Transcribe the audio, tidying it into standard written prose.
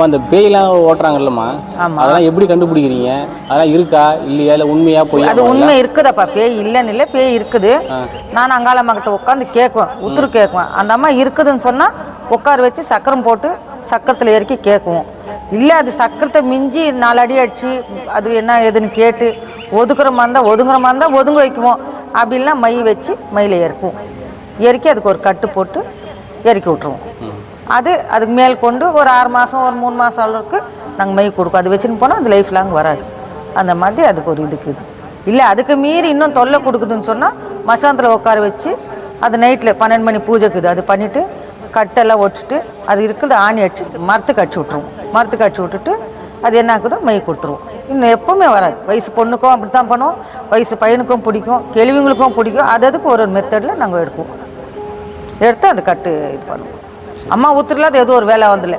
அந்த பேயெல்லாம் ஓட்டுறாங்கல்லம்மா, அதெல்லாம் எப்படி கண்டுபிடிக்கிறீங்க? அதெல்லாம் இருக்கா இல்லையா, இல்லை உண்மையா போய்? அது உண்மை இருக்குதாப்பா, பேய் இல்லைன்னு இல்லை, பேய் இருக்குது. நான் அங்காள அம்மா கிட்ட உட்காந்து கேட்குவேன், உத்தரவு கேட்குவேன். அந்த அம்மா இருக்குதுன்னு சொன்னால் உட்கார வச்சு சக்கரம் போட்டு சக்கரத்தில் இறக்கி கேட்குவோம். இல்லை அது சக்கரத்தை மிஞ்சி 4 அடி அடிச்சு அது என்ன ஏதுன்னு கேட்டு ஒதுக்குற மாதிரி இருந்தால் ஒதுங்க வைக்குவோம். அப்படி இல்லைனா மை வச்சு மயில இறக்குவோம். இறக்கி அதுக்கு ஒரு கட்டு போட்டு இறக்கி விட்ருவோம். அதுக்கு மேல் கொண்டு ஒரு 6 மாதம் ஒரு 3 மாதம் அளவுக்கு நாங்கள் மை கொடுப்போம். அது வச்சுன்னு போனால் அது லைஃப் லாங் வராது. அந்த மாதிரி அதுக்கு ஒரு இதுக்குது. இல்லை அதுக்கு மீறி இன்னும் தொல்லை கொடுக்குதுன்னு சொன்னால் மசாந்தில் உட்கார வச்சு அது நைட்டில் 12 மணி பூஜைக்குது அது பண்ணிவிட்டு கட்டெல்லாம் ஒட்டிட்டு அது இருக்குது ஆணி அடிச்சு மரத்துக்கு அடிச்சு விட்ருவோம். மரத்துக்கு அடிச்சு விட்டுட்டு அது என்ன ஆகுதோ மை கொடுத்துருவோம். இன்னும் எப்போவுமே வராது. வயசு பொண்ணுக்கும் அப்படி தான் பண்ணுவோம், வயசு பையனுக்கும் பிடிக்கும், கிழவிங்களுக்கும் பிடிக்கும். அதுக்கு ஒரு மெத்தடில் நாங்கள் எடுத்து அது கட்டு இது பண்ணுவோம். அம்மா ஊத்துறல அது எதுவும் ஒரு வேலை வந்துல